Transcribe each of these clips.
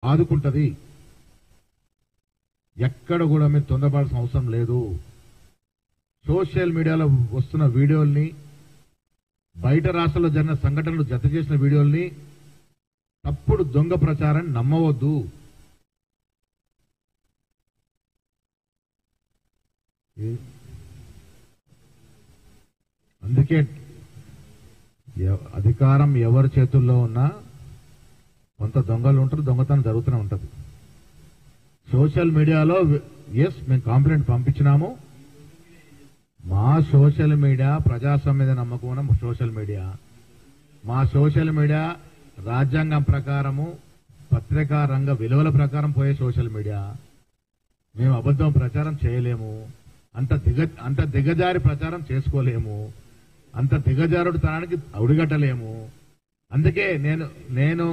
ఆదుకుంటది. ఎక్కడ కూడా మీరు తొందరపడాల్సిన అవసరం లేదు. సోషల్ మీడియాలో వస్తున్న వీడియోల్ని, బయట రాష్ట్రాల్లో జరిగిన సంఘటనలు జత చేసిన వీడియోల్ని, తప్పుడు దొంగ ప్రచారాన్ని నమ్మవద్దు. అందుకే అధికారం ఎవరి చేతుల్లో ఉన్నా కొంత దొంగలు ఉంటారు, దొంగతనం జరుగుతూనే ఉంటుంది. సోషల్ మీడియాలో మేము కంప్లైంట్ పంపించినాము. మా సోషల్ మీడియా ప్రజాస్వామ్యం మీద నమ్మకం ఉన్న సోషల్ మీడియా, మా సోషల్ మీడియా రాజ్యాంగం ప్రకారము పత్రికా రంగ విలువల ప్రకారం పోయే సోషల్ మీడియా. మేము అబద్ధం ప్రచారం చేయలేము, అంత దిగజారి ప్రచారం చేసుకోలేము, అంత దిగజారుడుతనానికి అడుగట్టలేము. అందుకే నేను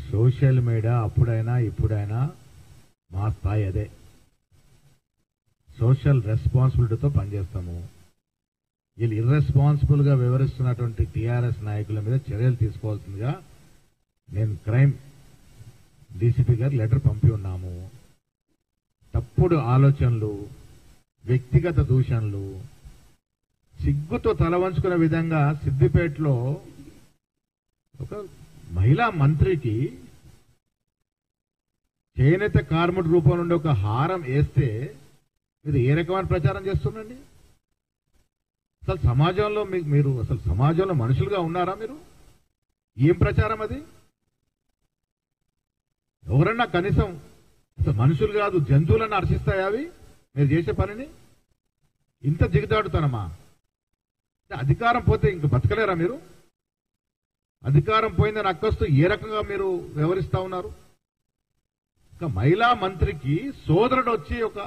సోషల్ మీడియా అప్పుడైనా ఇప్పుడైనా మా స్థాయి అదే. సోషల్ రెస్పాన్సిబిలిటీతో పనిచేస్తాము. వీళ్ళు ఇర్రెస్పాన్సిబుల్ గా వివరిస్తున్నటువంటి టీఆర్ఎస్ నాయకుల మీద చర్యలు తీసుకోవాల్సిందిగా నేను క్రైమ్ డీసీపీ గారు లెటర్ పంపి ఉన్నాము. తప్పుడు ఆలోచనలు, వ్యక్తిగత దూషణలు, సిగ్గుతో తలవంచుకునే విధంగా సిద్దిపేటలో ఒక మహిళా మంత్రికి చేనేత కార్మికుడి రూపంలో ఉండే ఒక హారం వేస్తే మీరు ఏ రకమైన ప్రచారం చేస్తుండండి? అసలు సమాజంలో మీరు అసలు సమాజంలో మనుషులుగా ఉన్నారా మీరు? ఏం ప్రచారం అది? ఎవరన్నా కనీసం అసలు మనుషులు కాదు జంతువులను హర్షిస్తాయా అవి మీరు చేసే పనిని? ఇంత దిగజాడుతానమ్మా? అధికారం పోతే ఇంక బతకలేరా మీరు? అధికారం పోయిందని అక్కస్తూ ఏ రకంగా మీరు వ్యవహరిస్తా ఉన్నారు? ఒక మహిళా మంత్రికి సోదరుడు వచ్చి ఒక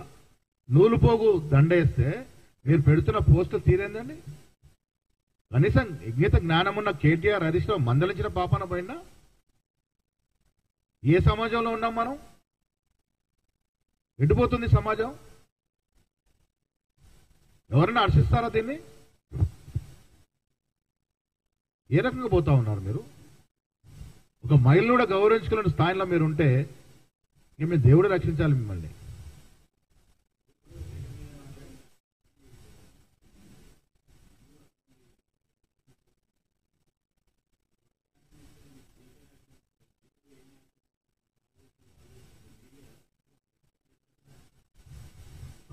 నూలుపోగు దండేస్తే మీరు పెడుతున్న పోస్టులు తీరేందండి? కనీసం యజ్ఞత జ్ఞానం ఉన్న కేటీఆర్ హరీష్ రావు మందలించిన పాపాన పోయినా? ఏ సమాజంలో ఉన్నాం మనం? ఎటుపోతుంది సమాజం? ఎవరైనా హర్షిస్తారా దీన్ని? ఏ రకంగా పోతా ఉన్నారు మీరు? ఒక మహిళను కూడా గౌరవించుకునే స్థాయిలో మీరు ఉంటే మేము దేవుడు రక్షించాలి మిమ్మల్ని.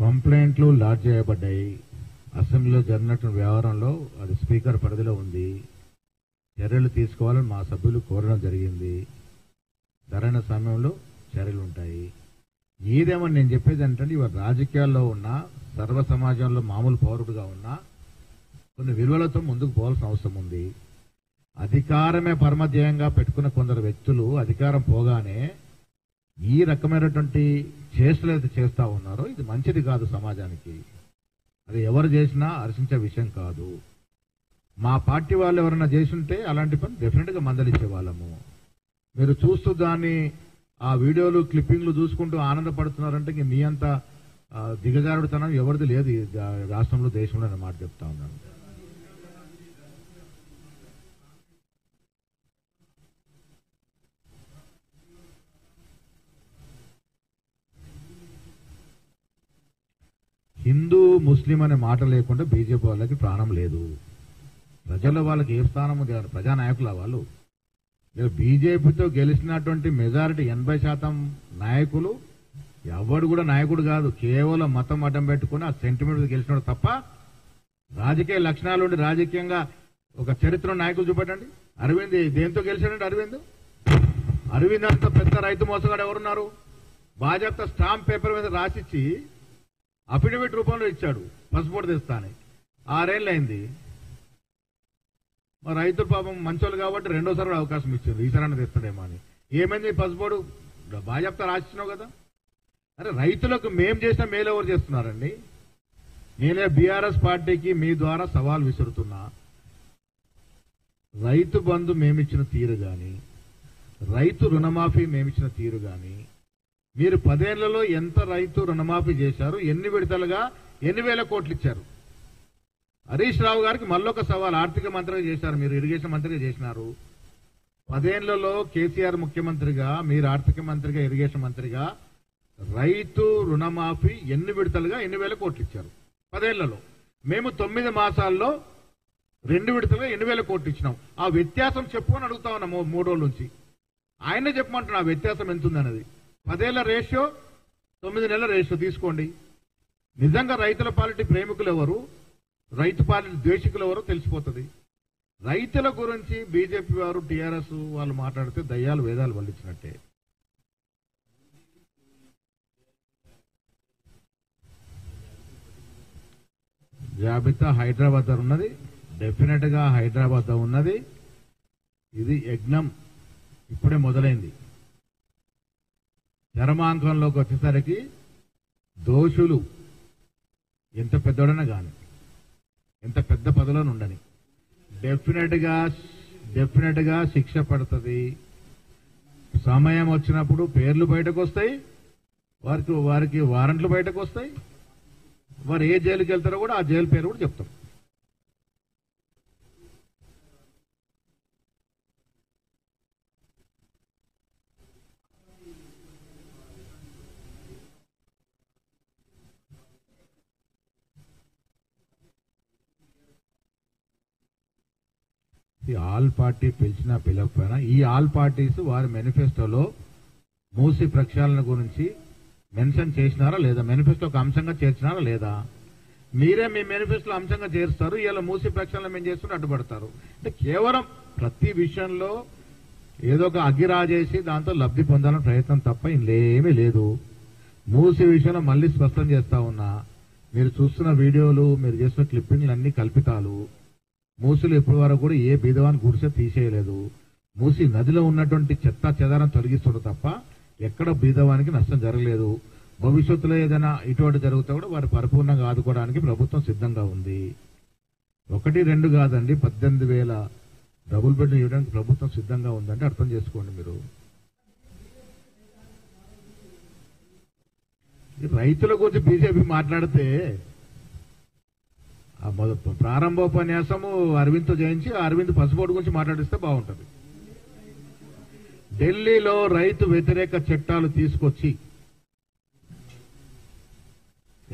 కంప్లైంట్లు లాడ్జ్ చేయబడ్డాయి. అసెంబ్లీలో జరిగినటువంటి వ్యవహారంలో అది స్పీకర్ పరిధిలో ఉంది. చర్యలు తీసుకోవాలని మా సభ్యులు కోరడం జరిగింది. సరైన సమయంలో చర్యలు ఉంటాయి. ఏదేమని నేను చెప్పేది ఏంటంటే, ఇవాళ రాజకీయాల్లో ఉన్న సర్వ సమాజంలో మామూలు పౌరుడుగా ఉన్న కొన్ని విలువలతో ముందుకు పోవాల్సిన అవసరం ఉంది. అధికారమే పరమధ్యేయంగా పెట్టుకున్న కొందరు వ్యక్తులు అధికారం పోగానే ఈ రకమైనటువంటి చేష్టలు అయితే చేస్తా ఉన్నారో ఇది మంచిది కాదు సమాజానికి. అది ఎవరు చేసినా హర్షించే విషయం కాదు. మా పార్టీ వాళ్ళు ఎవరైనా చేసుంటే అలాంటి పని డెఫినెట్ గా మందలించే వాళ్ళము. మీరు చూస్తూ దాన్ని ఆ వీడియోలు క్లిప్పింగ్లు చూసుకుంటూ ఆనందపడుతున్నారంటే ఇంక మీ అంత దిగజారుడుతనం ఎవరిది లేదు ఈ రాష్ట్రంలో, దేశంలో అనే మాట చెప్తా ఉన్నాను. హిందూ ముస్లిం అనే మాట లేకుండా బీజేపీ వాళ్ళకి ప్రాణం లేదు. ప్రజల్లో వాళ్ళకి ఏ స్థానం ఉంది? ప్రజానాయకుల వాళ్ళు. బీజేపీతో గెలిచినటువంటి మెజారిటీ 80% నాయకులు ఎవడు కూడా నాయకుడు కాదు, కేవలం మతం అడ్డం పెట్టుకుని ఆ సెంటిమెంట్ గెలిచినాడు తప్ప రాజకీయ లక్షణాలు ఉండి రాజకీయంగా ఒక చరిత్ర నాయకులు చూపెట్టండి. అరవింద్ దేంతో గెలిచాడండి? అరవింద్ అంత పెద్ద రైతు మోసగాడు ఎవరున్నారు? భాజపా స్టాంప్ పేపర్ మీద రాసిచ్చి అఫిడవిట్ రూపంలో ఇచ్చాడు పసుపోటు తెస్తా అని. 6 ఏళ్ళు అయింది. మా రైతులు పాపం మంచోళ్ళు కాబట్టి రెండోసారి అవకాశం ఇచ్చారు, ఈసారి తెస్తాడేమో అని. ఏమైంది? పసుపోడు భాజపా రాసిచ్చినావు కదా. అరే రైతులకు మేం చేసిన మేలు ఎవరు చేస్తున్నారండి? నేనే బీఆర్ఎస్ పార్టీకి మీ ద్వారా సవాల్ విసురుతున్నా. రైతు బంధు మేమిచ్చిన తీరు గాని, రైతు రుణమాఫీ మేమిచ్చిన తీరు గాని, మీరు 10 ఏళ్లలో ఎంత రైతు రుణమాఫీ చేశారు, ఎన్ని విడతలుగా ఎన్ని వేల కోట్లు ఇచ్చారు? హరీష్ రావు గారికి మళ్ళొక సవాల్. ఆర్థిక మంత్రిగా చేశారు మీరు, ఇరిగేషన్ మంత్రిగా చేసినారు. 10 ఏళ్లలో కేసీఆర్ ముఖ్యమంత్రిగా, మీరు ఆర్థిక మంత్రిగా, ఇరిగేషన్ మంత్రిగా రైతు రుణమాఫీ ఎన్ని విడతలుగా 8,000 కోట్లు ఇచ్చారు 10 ఏళ్లలో. మేము 9 మాసాల్లో 2 విడతలుగా 8,000 కోట్లు ఇచ్చినాం. ఆ వ్యత్యాసం చెప్పు అని అడుగుతా ఉన్నాం 3 రోజుల నుంచి. ఆయనే చెప్పమంటున్నా ఆ వ్యత్యాసం ఎంత ఉందన్నది. 10 ఏళ్ల రేషియో, 9 నెలల రేషియో తీసుకోండి. నిజంగా రైతుల పాలిటీ ప్రేమికులు ఎవరు, రైతు పాలిటీ ద్వేషికులు ఎవరో తెలిసిపోతుంది. రైతుల గురించి బీజేపీ వారు, టీఆర్ఎస్ వాళ్ళు మాట్లాడితే దయ్యాలు వేదాలు వల్లించినట్టే. జాబితా హైదరాబాద్ ఉన్నది, డెఫినెట్ గా హైదరాబాద్ ఉన్నది. ఇది యజ్ఞం ఇప్పుడే మొదలైంది. చరమాంకంలోకి వచ్చేసరికి దోషులు ఎంత పెద్దోడైనా కానీ, ఎంత పెద్ద పదవిలో ఉండని, డెఫినెట్ గా శిక్ష పడుతుంది. సమయం వచ్చినప్పుడు పేర్లు బయటకు వస్తాయి, వారికి వారెంట్లు బయటకు వస్తాయి. వారు ఏ జైలుకి వెళ్తారో కూడా ఆ జైలు పేరు కూడా చెప్తారు. ఆల్ పార్టీ పిలిచినా పిలవకపోయినా ఈ ఆల్ పార్టీస్ వారి మేనిఫెస్టోలో మూసి ప్రక్షాళన గురించి మెన్షన్ చేసినారా లేదా, మేనిఫెస్టోకి అంశంగా చేర్చినారా లేదా? మీరే మీ మేనిఫెస్టోలో అంశంగా చేరుస్తారు, ఇలా మూసి ప్రక్షాళన మేము చేస్తుంటే అడ్డుపడతారు. అంటే కేవలం ప్రతి విషయంలో ఏదో ఒక అగ్గిరాజేసి దాంతో లబ్ధి పొందాలని ప్రయత్నం తప్ప ఇంకేమీ లేదు. మూసి విషయంలో మళ్ళీ స్పష్టం చేస్తా ఉన్నా, మీరు చూస్తున్న వీడియోలు, మీరు చేస్తున్న క్లిప్పింగ్లు అన్ని కల్పితాలు. మూసిలో ఇప్పటి వరకు కూడా ఏ బీదవాన్ని గుడిసె తీసేయలేదు. మూసి నదిలో ఉన్నటువంటి చెత్త చెదారం తొలగిస్తున్నారు తప్ప ఎక్కడ బీదవానికి నష్టం జరగలేదు. భవిష్యత్తులో ఏదైనా ఇటువంటి జరిగితే కూడా వారు పరిపూర్ణంగా ఆదుకోవడానికి ప్రభుత్వం సిద్ధంగా ఉంది. 1, 2 కాదండి, 18,000 డబుల్ బెడ్ ఇవ్వడానికి ప్రభుత్వం సిద్ధంగా ఉందంటే అర్థం చేసుకోండి మీరు. రైతుల గురించి బీజేపీ మాట్లాడితే ప్రారంభోపన్యాసము అరవింద్తో చేయించి అరవింద్ పసుపోటు గురించి మాట్లాడిస్తే బాగుంటుంది. ఢిల్లీలో రైతు వ్యతిరేక చట్టాలు తీసుకొచ్చి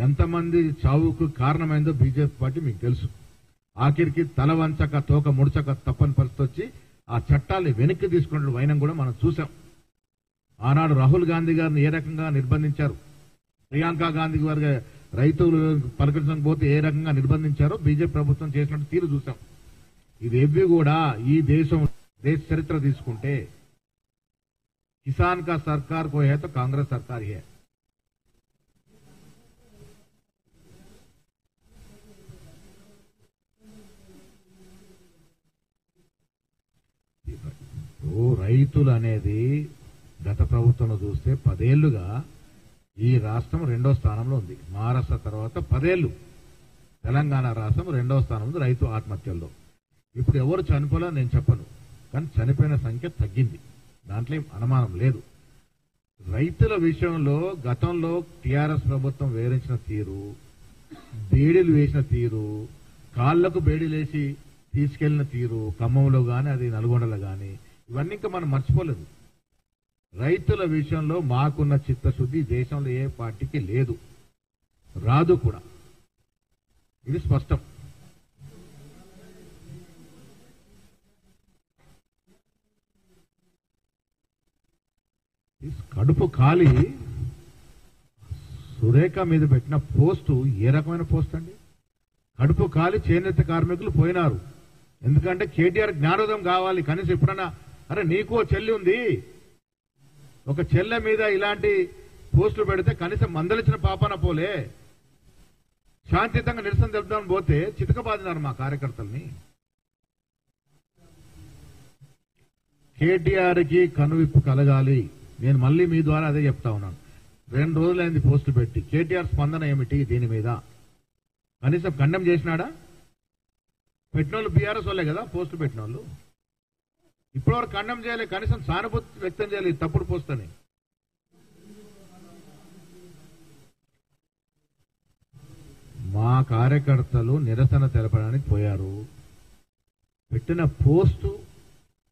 ఎంతమంది చావుకు కారణమైందో బీజేపీ పార్టీ మీకు తెలుసు. ఆఖరికి తల వంచక తోక ముడచక తప్పని పరిస్థితి వచ్చి ఆ చట్టాన్ని వెనక్కి తీసుకున్న వైనం కూడా మనం చూసాం. ఆనాడు రాహుల్ గాంధీ గారిని ఏ రకంగా నిర్బంధించారు, ప్రియాంక గాంధీ గారి రైతులు పలకరించకపోతే ఏ రకంగా నిర్బంధించారో బీజేపీ ప్రభుత్వం చేసినట్టు తీరు చూసాం. ఇవేవి కూడా ఈ దేశ చరిత్ర తీసుకుంటే కిసాన్ కా సర్కార్ కో హై తో కాంగ్రెస్ సర్కార్ హై. రైతులు అనేది గత ప్రభుత్వంలో చూస్తే 10 ఏళ్లుగా ఈ రాష్ట్రం 2వ స్థానంలో ఉంది. మహారాష్ట్ర తర్వాత 10 ఏళ్లు తెలంగాణ రాష్ట్రం 2వ స్థానం ఉంది రైతు ఆత్మహత్యల్లో. ఇప్పుడు ఎవరు చనిపోలే నేను చెప్పను, కానీ చనిపోయిన సంఖ్య తగ్గింది, దాంట్లో అనుమానం లేదు. రైతుల విషయంలో గతంలో టీఆర్ఎస్ ప్రభుత్వం వివరించిన తీరు, బేడీలు వేసిన తీరు, కాళ్లకు బేడీలేసి తీసుకెళ్లిన తీరు, ఖమ్మంలో గాని అది నల్గొండలో గాని, ఇవన్నీ ఇంకా మనం మర్చిపోలేదు. రైతుల విషయంలో మాకున్న చిత్తశుద్ధి దేశంలో ఏ పార్టీకి లేదు, రాదు కూడా. ఇది స్పష్టం. కడుపు ఖాళీ సురేఖ మీద పెట్టిన పోస్టు ఏ రకమైన పోస్ట్ అండి? కడుపు ఖాళీ చేనేత కార్మికులు పోయినారు. ఎందుకంటే కేటీఆర్ జ్ఞానోదయం కావాలి. కనీసం ఎప్పుడన్నా అరే నీకు చెల్లి ఉంది, ఒక చెల్లె మీద ఇలాంటి పోస్టులు పెడితే కనీసం మందలించిన పాపన పోలే. శాంతియుతంగా నిరసన తెలుపుదామని పోతే చితకబాదినారు మా కార్యకర్తల్ని. కేటీఆర్ కి కనువిప్పు కలగాలి. నేను మళ్ళీ మీ ద్వారా అదే చెప్తా ఉన్నాను. 2 రోజులైంది పోస్టు పెట్టి. కేటీఆర్ స్పందన ఏమిటి దీని మీద? కనీసం ఖండం చేసినాడా? పెట్టిన వాళ్ళు బీఆర్ఎస్ వాళ్ళే కదా పోస్టు పెట్టిన వాళ్ళు. ఇప్పటివరకు ఖండం చేయాలి, కనీసం సానుభూతి వ్యక్తం చేయాలి తప్పుడు పోస్ట్ అని. మా కార్యకర్తలు నిరసన తెలపడానికి పోయారు. పెట్టిన పోస్టు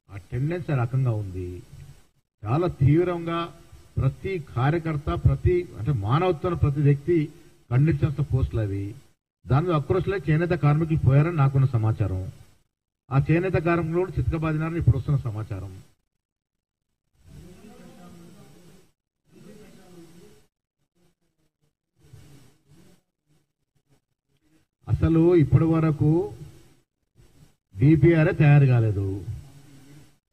ఆ టెండెన్సీ రకంగా ఉంది. చాలా తీవ్రంగా ప్రతి కార్యకర్త అంటే మానవత్వం ప్రతి వ్యక్తి ఖండించాల్సిన పోస్టులు అవి. దాని మీద అక్రోష్లో చేనేత కార్మికులు పోయారని నాకున్న సమాచారం. ఆ చేనేత కార్మికులు కూడా చితకబాదినారని ఇప్పుడు వస్తున్న సమాచారం. అసలు ఇప్పటి వరకు డిపిఆర్ఏ తయారు కాలేదు.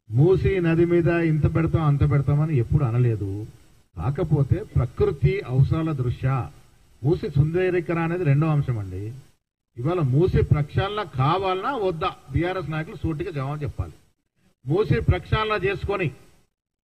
మూసీ నది మీద ఇంత పెడతాం అంత పెడతామని ఎప్పుడు అనలేదు. కాకపోతే ప్రకృతి అవసరాల దృష్ట్యా మూసీ సుందరీకరణ అనేది రెండో అంశం అండి. ఇవాళ మూసీ ప్రక్షాళన కావాలన్నా వద్దా బీఆర్ఎస్ నాయకులు సూటిగా జవాబు చెప్పాలి. మూసీ ప్రక్షాళన చేసుకొని